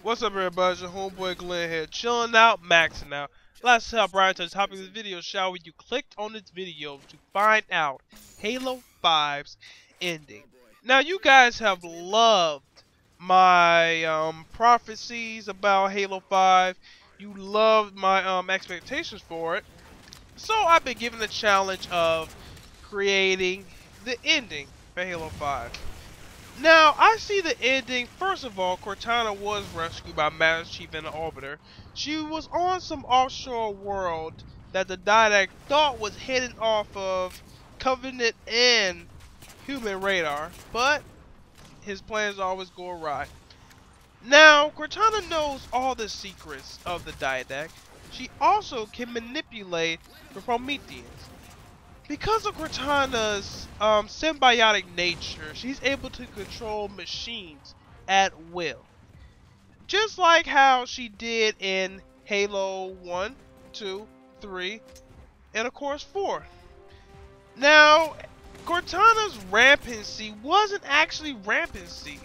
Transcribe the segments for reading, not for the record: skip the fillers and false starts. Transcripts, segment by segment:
What's up, everybody? It's your homeboy Glenn here, chilling out, maxing out. Let's hop right to the topic of this video, shall we? You clicked on this video to find out Halo 5's ending. Now, you guys have loved my prophecies about Halo 5. You loved my expectations for it. So I've been given the challenge of creating the ending for Halo 5. Now, I see the ending. First of all, Cortana was rescued by Master Chief and the Arbiter. She was on some offshore world that the Didact thought was hidden off of Covenant and human radar, but his plans always go awry. Now, Cortana knows all the secrets of the Didact. She also can manipulate the Prometheans. Because of Cortana's symbiotic nature, she's able to control machines at will. Just like how she did in Halo 1, 2, 3, and of course 4. Now, Cortana's rampancy wasn't actually rampancy.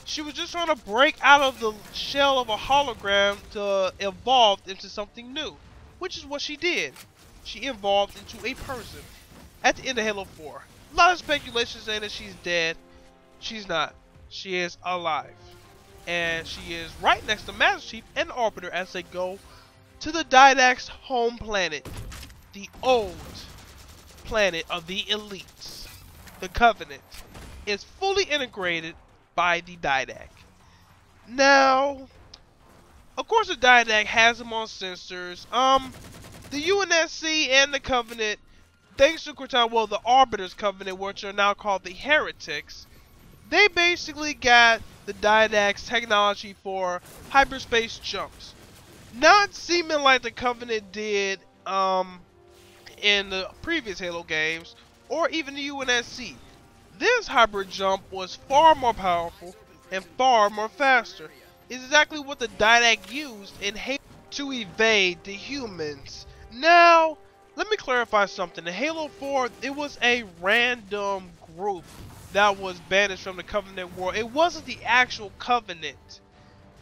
She was just trying to break out of the shell of a hologram to evolve into something new, which is what she did. She evolved into a person at the end of Halo 4. A lot of speculation saying that she's dead. She's not. She is alive. And she is right next to Master Chief and the Arbiter as they go to the Didact's home planet. The old planet of the elites. The Covenant is fully integrated by the Didact. Now, of course the Didact has them on sensors. The UNSC and the Covenant, thanks to Cortana, well, the Arbiter's Covenant, which are now called the Heretics, they basically got the Didact's technology for hyperspace jumps. Not seeming like the Covenant did in the previous Halo games, or even the UNSC. This hyper jump was far more powerful and far more faster. It's exactly what the Didact used in Halo to evade the humans. Now, let me clarify something. In Halo 4, it was a random group that was banished from the Covenant world. It wasn't the actual Covenant.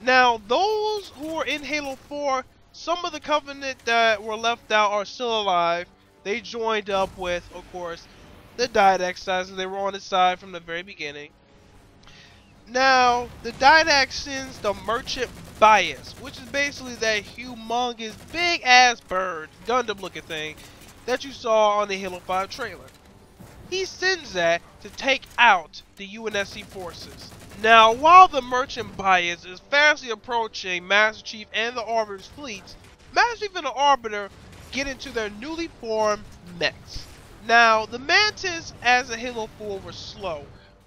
Now, those who were in Halo 4, some of the Covenant that were left out are still alive. They joined up with, of course, the Didact side, so they were on the side from the very beginning. Now, the Didact sends the Merchant Bias, which is basically that humongous big ass bird, Gundam looking thing that you saw on the Halo 5 trailer. He sends that to take out the UNSC forces. Now, while the Merchant Bias is fastly approaching Master Chief and the Arbiter's fleets, Master Chief and the Arbiter get into their newly formed mechs. Now, the Mantis as a Halo 4 were slow,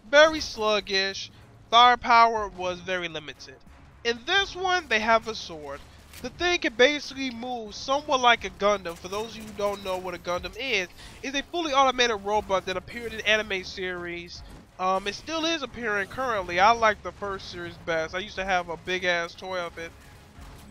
very sluggish. Firepower was very limited. In this one, they have a sword. The thing can basically move somewhat like a Gundam. For those of you who don't know what a Gundam is a fully automated robot that appeared in anime series. It still is appearing currently. I like the first series best. I used to have a big ass toy of it.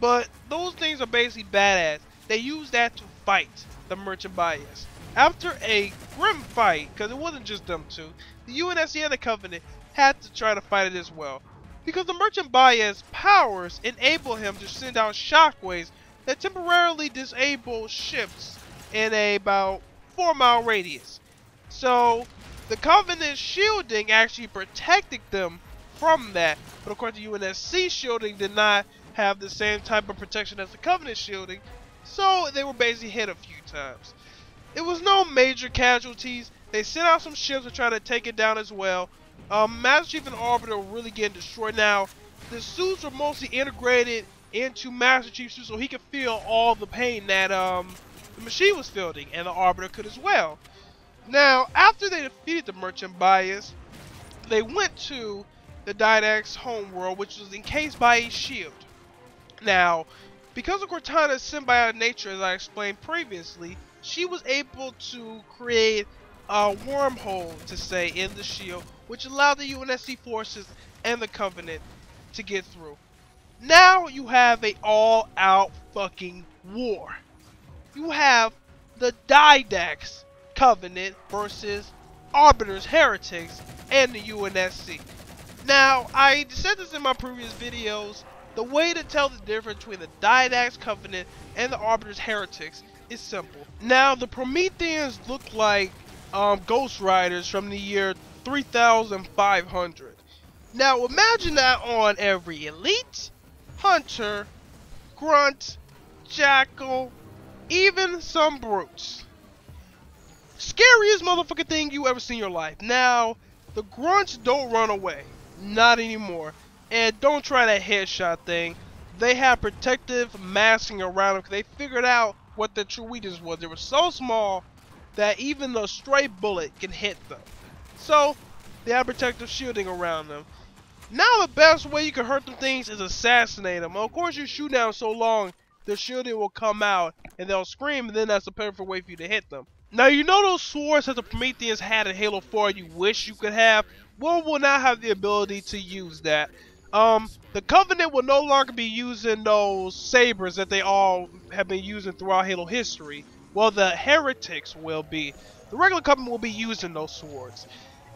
But those things are basically badass. They use that to fight the Merchant Bias. After a grim fight, because it wasn't just them two, the UNSC and the Covenant had to try to fight it as well, because the Merchant Bias powers enable him to send out shockwaves that temporarily disable ships in a about 4-mile radius. So the Covenant shielding actually protected them from that, but of course the UNSC shielding did not have the same type of protection as the Covenant shielding, so they were basically hit a few times. It was no major casualties. They sent out some ships to try to take it down as well. Master Chief and Arbiter were really getting destroyed. Now, the suits were mostly integrated into Master Chief's suit so he could feel all the pain that the machine was feeling, and the Arbiter could as well. Now, after they defeated the Merchant Bias, they went to the Didact's homeworld, which was encased by a shield. Now, because of Cortana's symbiotic nature, as I explained previously, she was able to create a wormhole, to say, in the shield, which allowed the UNSC forces and the Covenant to get through. Now you have a all-out fucking war. You have the Didact's Covenant versus Arbiter's Heretics and the UNSC. Now, I said this in my previous videos. The way to tell the difference between the Didact's Covenant and the Arbiter's Heretics is simple. Now, the Prometheans look like Ghost Riders from the year 3500. Now, imagine that on every Elite, Hunter, Grunt, Jackal, even some Brutes. Scariest motherfucking thing you ever seen in your life. Now, the Grunts don't run away. Not anymore. And don't try that headshot thing. They have protective masking around them because they figured out what their true weakness was. They were so small that even a stray bullet can hit them. So, they have protective shielding around them. Now the best way you can hurt them things is assassinate them. Well, of course, you shoot down so long, the shielding will come out and they'll scream, and then that's a perfect way for you to hit them. Now, you know those swords that the Prometheans had in Halo 4 you wish you could have? Well, we'll now have the ability to use that. The Covenant will no longer be using those sabers that they all have been using throughout Halo history. Well, the Heretics will be. The regular Covenant will be using those swords.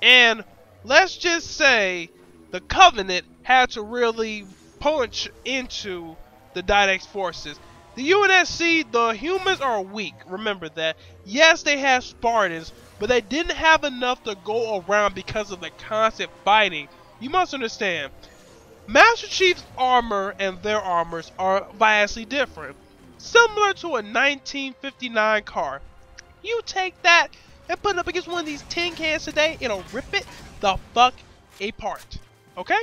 And let's just say the Covenant had to really punch into the Didact's forces. The UNSC, the humans are weak, remember that. Yes, they have Spartans, but they didn't have enough to go around because of the constant fighting. You must understand, Master Chief's armor and their armors are vastly different. Similar to a 1959 car. You take that and put it up against one of these tin cans today, it'll rip it the fuck apart. Okay?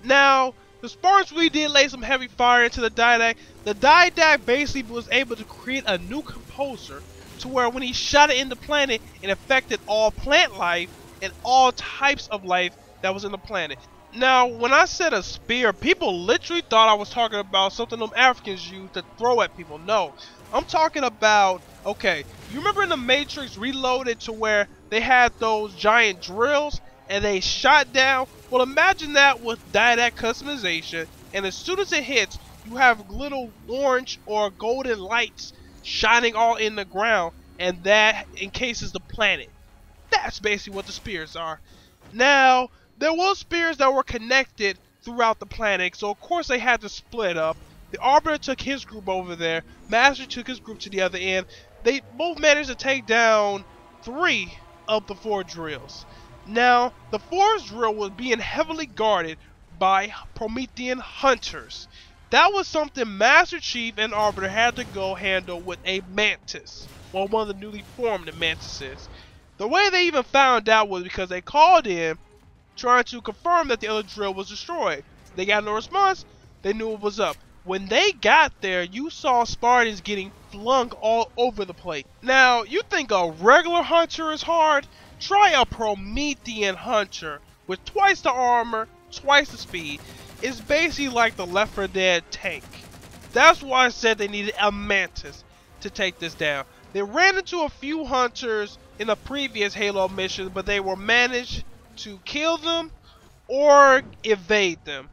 Now, the Spartans really did lay some heavy fire into the Didact. The Didact basically was able to create a new composer to where when he shot it in the planet, it affected all plant life and all types of life that was in the planet. Now, when I said a spear, people literally thought I was talking about something them Africans used to throw at people. No, I'm talking about, okay, you remember in the Matrix Reloaded to where they had those giant drills and they shot down? Well, imagine that with Didact customization, and as soon as it hits, you have little orange or golden lights shining all in the ground, and that encases the planet. That's basically what the spears are. Now, there were spears that were connected throughout the planet, so of course they had to split up. The Arbiter took his group over there, Master took his group to the other end. They both managed to take down 3 of the 4 drills. Now, the 4th drill was being heavily guarded by Promethean hunters. That was something Master Chief and Arbiter had to go handle with a Mantis, or one of the newly formed Mantises. The way they even found out was because they called in trying to confirm that the other drill was destroyed. They got no response, they knew it was up. When they got there, you saw Spartans getting flung all over the place. Now, you think a regular hunter is hard? Try a Promethean hunter with twice the armor, twice the speed. It's basically like the Left 4 Dead tank. That's why I said they needed a Mantis to take this down. They ran into a few hunters in the previous Halo mission, but they were managed to kill them or evade them.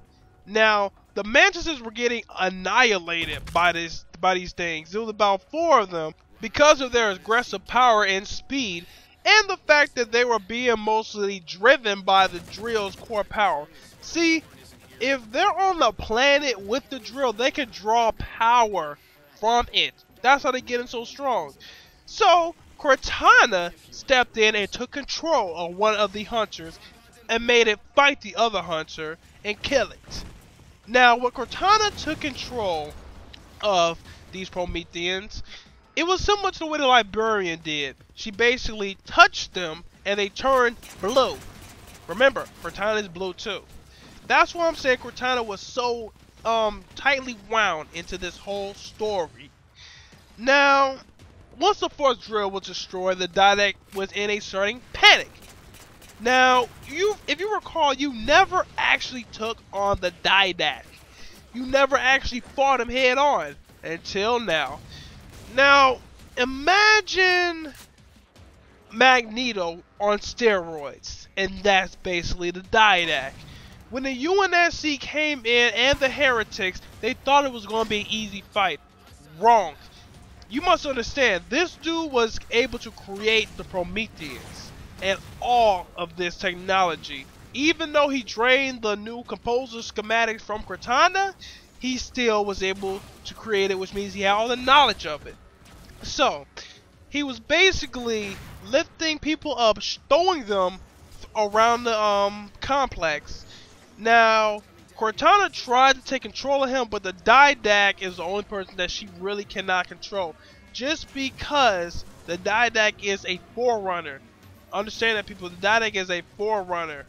Now, the Mantises were getting annihilated by these things. There was about 4 of them because of their aggressive power and speed, and the fact that they were being mostly driven by the drill's core power. See, if they're on the planet with the drill, they can draw power from it. That's how they get in so strong. So, Cortana stepped in and took control of one of the hunters and made it fight the other hunter and kill it. Now, when Cortana took control of these Prometheans, it was similar to the way the Librarian did. She basically touched them and they turned blue. Remember, Cortana is blue too. That's why I'm saying Cortana was so tightly wound into this whole story. Now, once the 4th drill was destroyed, the Didact was in a starting panic. Now, if you recall, you never actually took on the Didact. You never actually fought him head on until now. Now, imagine Magneto on steroids, and that's basically the Didact. When the UNSC came in and the Heretics, they thought it was going to be an easy fight. Wrong. You must understand, this dude was able to create the Prometheans and all of this technology even though he drained the new composer schematics from Cortana, he still was able to create it, which means he had all the knowledge of it. So, he was basically lifting people up, throwing them around the complex. Now, Cortana tried to take control of him, but the Didac is the only person that she really cannot control. Just because the Didac is a forerunner. Understand that, people. The Didac is a forerunner.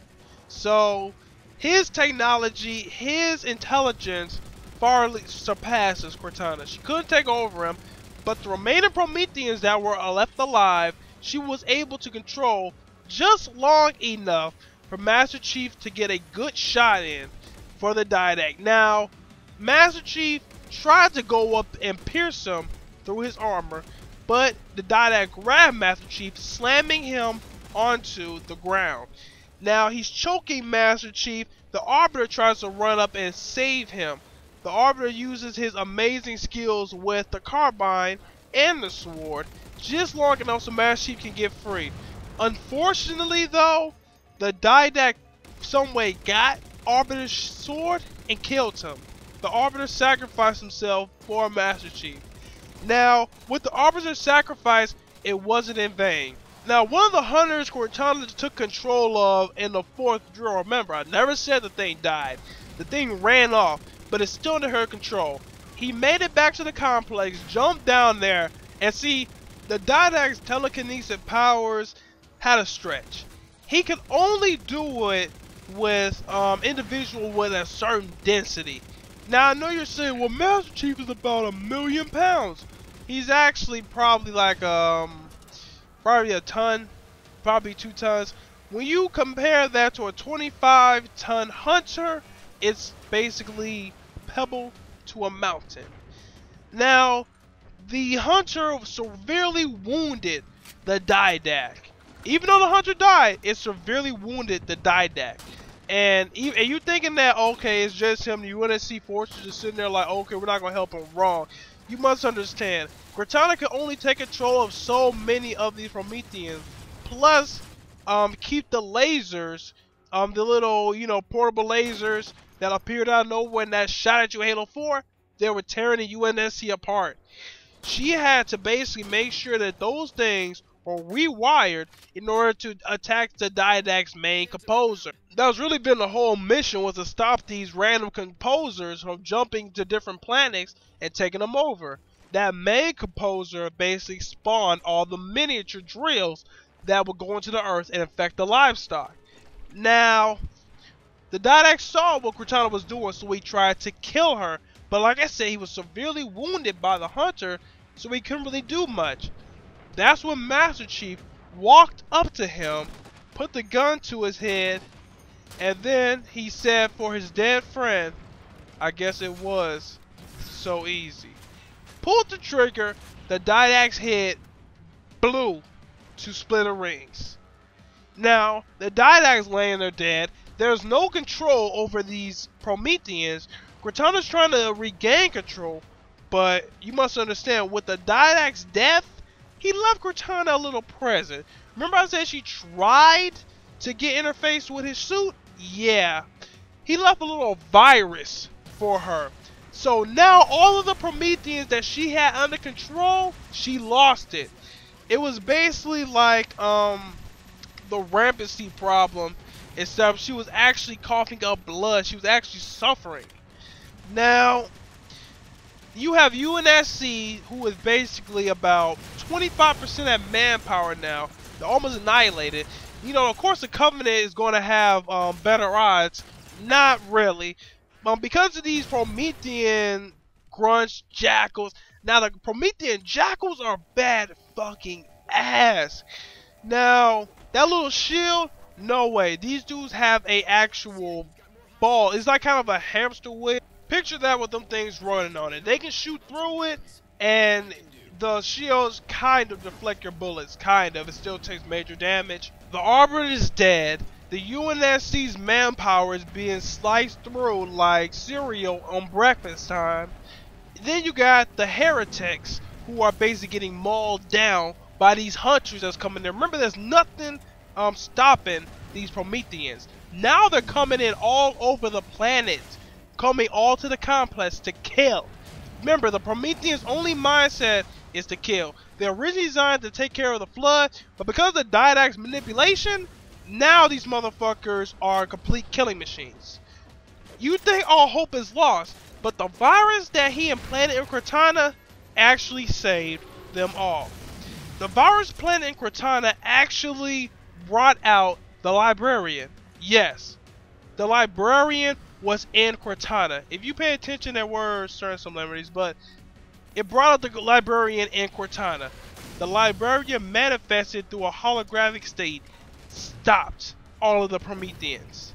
So, his technology, his intelligence far surpasses Cortana. She couldn't take over him, but the remaining Prometheans that were left alive, she was able to control just long enough for Master Chief to get a good shot in for the Didac. Now, Master Chief tried to go up and pierce him through his armor, but the Didac grabbed Master Chief, slamming him onto the ground. Now, he's choking Master Chief. The Arbiter tries to run up and save him. The Arbiter uses his amazing skills with the carbine and the sword just long enough so Master Chief can get free. Unfortunately, though, the Didac some way got Arbiter's sword and killed him. The Arbiter sacrificed himself for Master Chief. Now, with the Arbiter's sacrifice, it wasn't in vain. Now, one of the hunters Cortana took control of in the 4th drawer, remember, I never said the thing died. The thing ran off, but it's still under her control. He made it back to the complex, jumped down there, and see, the Didac's telekinesis powers had a stretch. He could only do it with individual with a certain density. Now, I know you're saying, well, Master Chief is about 1,000,000 pounds. He's actually probably like probably a ton, probably 2 tons. When you compare that to a 25-ton hunter, it's basically a pebble to a mountain. Now, the hunter severely wounded the Didac. Even though the hunter died, it severely wounded the Didac. And you thinking that, okay, it's just him, you wouldn't see Fortress just sitting there like, okay, we're not going to help him. Wrong. You must understand, Cortana can only take control of so many of these Prometheans, plus keep the lasers, the little, portable lasers that appeared out of nowhere and that shot at you Halo 4, they were tearing the UNSC apart. She had to basically make sure that those things were rewired in order to attack the Didac's main composer. That was really been the whole mission, was to stop these random composers from jumping to different planets and taking them over. That main composer basically spawned all the miniature drills that would go into the earth and infect the livestock. Now, the Didac saw what Cortana was doing, so he tried to kill her. But like I said, he was severely wounded by the hunter, so he couldn't really do much. That's when Master Chief walked up to him, put the gun to his head, and then he said for his dead friend, I guess it was so easy. Pulled the trigger, the Didac's head blew to splitterings. Now, the Didac's laying there dead. There's no control over these Prometheans. Cortana's trying to regain control, but you must understand, with the Didac's death, he left Cortana a little present. Remember I said she tried to get interfaced with his suit? Yeah. He left a little virus for her. So now all of the Prometheans that she had under control, she lost it. It was basically like the rampancy problem, except she was actually coughing up blood. She was actually suffering. Now, you have UNSC, who is basically about 25% at manpower now. They're almost annihilated. Of course the Covenant is going to have better odds. Not really. Because of these Promethean grunts, jackals. Now, the Promethean jackals are bad fucking ass. Now, that little shield, no way. These dudes have a actual ball. It's like kind of a hamster wheel. Picture that with them things running on it. They can shoot through it, and the shields kind of deflect your bullets. Kind of. It still takes major damage. The Arbiter is dead. The UNSC's manpower is being sliced through like cereal on breakfast time. Then you got the heretics, who are basically getting mauled down by these hunters that's coming there. Remember, there's nothing stopping these Prometheans. Now they're coming in all over the planet, coming all to the complex to kill. Remember, the Prometheans' only mindset is to kill. They're originally designed to take care of the flood, but because of the Diadac's manipulation, now these motherfuckers are complete killing machines. You think all hope is lost, but the virus that he implanted in Cortana actually saved them all. The virus planted in Cortana actually brought out the Librarian. Yes, the Librarian was in Cortana. If you pay attention, there were certain similarities, but it brought out the Librarian in Cortana. The Librarian manifested through a holographic state, stopped all of the Prometheans.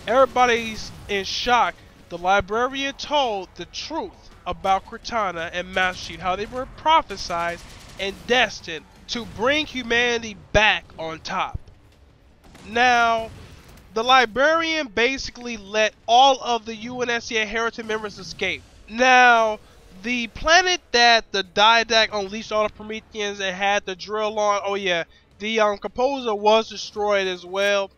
Everybody's in shock. The Librarian told the truth about Cortana and Master Chief, how they were prophesied and destined to bring humanity back on top. Now, the Librarian basically let all of the UNSC Heritage members escape. Now, the planet that the Diadac unleashed all the Prometheans and had the drill on, oh yeah, the composer was destroyed as well.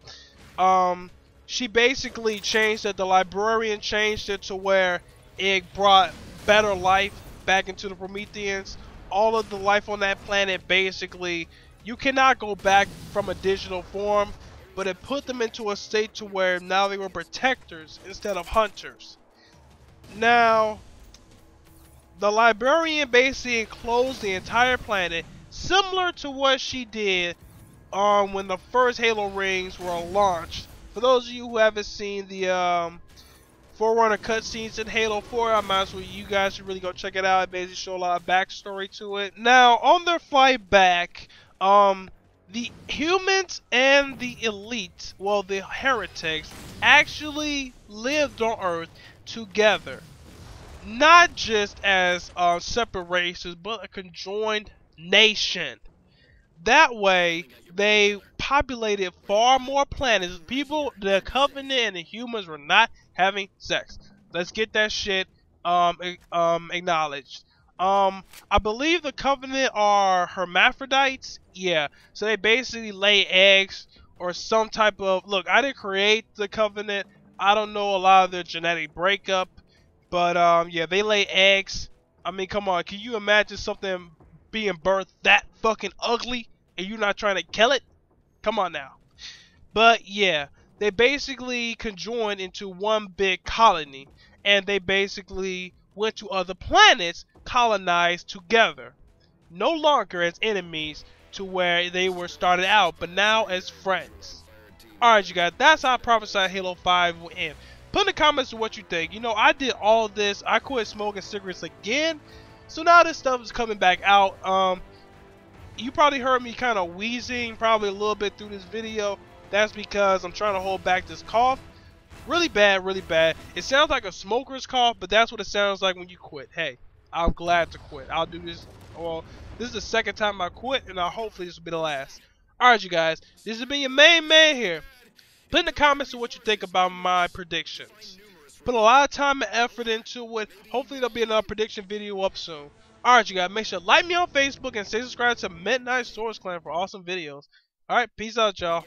She basically changed it, the Librarian changed it to where it brought better life back into the Prometheans. All of the life on that planet, basically, you cannot go back from a digital form, but it put them into a state to where now they were protectors instead of hunters. Now, the Librarian basically enclosed the entire planet, similar to what she did when the first Halo rings were launched. For those of you who haven't seen the Forerunner cutscenes in Halo 4, I might as well, you guys should really go check it out. It basically shows a lot of backstory to it. Now, on their flight back, the humans and the elite, well, the heretics, actually lived on Earth together. Not just as separate races, but a conjoined nation. That way, they populated far more planets. People, the Covenant and the humans were not having sex. Let's get that shit acknowledged. I believe the Covenant are hermaphrodites. Yeah, so they basically lay eggs or some type of... Look, I didn't create the Covenant. I don't know a lot of their genetic breakup. But, yeah, they lay eggs. I mean, come on. Can you imagine something being birthed that fucking ugly and you not trying to kill it? Come on now. But, yeah, they basically conjoined into one big colony. And they basically went to other planets, colonized together. No longer as enemies to where they were started out, but now as friends. Alright, you guys, that's how I prophesied Halo 5 will end. Put in the comments what you think. You know, I did all this. I quit smoking cigarettes again. So now this stuff is coming back out. You probably heard me kind of wheezing probably a little bit through this video. That's because I'm trying to hold back this cough. Really bad, really bad. It sounds like a smoker's cough, but that's what it sounds like when you quit. Hey, I'm glad to quit. I'll do this. Well, this is the second time I quit, and hopefully this will be the last. Alright, you guys. This has been your main man here. Put in the comments what you think about my predictions. Put a lot of time and effort into it. Hopefully there'll be another prediction video up soon. Alright, you guys, make sure to like me on Facebook and stay subscribed to Midnight Source Clan for awesome videos. Alright, peace out, y'all.